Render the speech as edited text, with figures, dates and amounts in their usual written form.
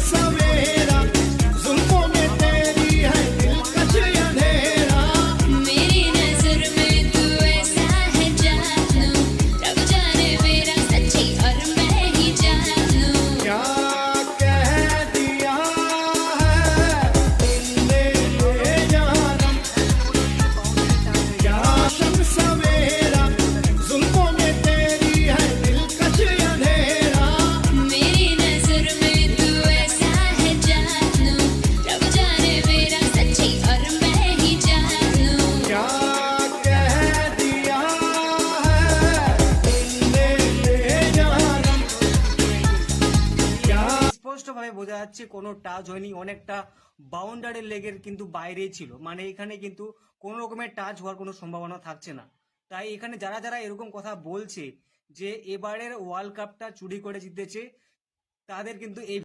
सवेरा जुल्फों में तेरी है दिलकश अंधेरा मेरी नजर में तू ऐसा है जानू रब जाने मेरा सच्ची और मैं ही जानू क्या कह दिया है तुमने ये जानम क्या शम सवेरा जुल्फों में तेरी है दिलकश अंधेरा मेरी नजर में तू ऐसा है जानू रब जाने मेरा सच्ची और मैं ही जानू क्या कह दिया है तुमने ये जानम क्या স্পষ্টভাবে বোঝা যাচ্ছে কোনো টাচ হয়নি, অনেকটা বাউন্ডারির লেগের কিন্তু বাইরেই ছিল, মানে এখানে কিন্তু কোনো রকমের টাচ হওয়ার কোনো সম্ভাবনা থাকছে না। তাই এখানে যারা যারা এরকম কথা বলছে যে এবারের ওয়ার্ল্ড কাপটা চুরি করে জিতেছে, তাদের কিন্তু এই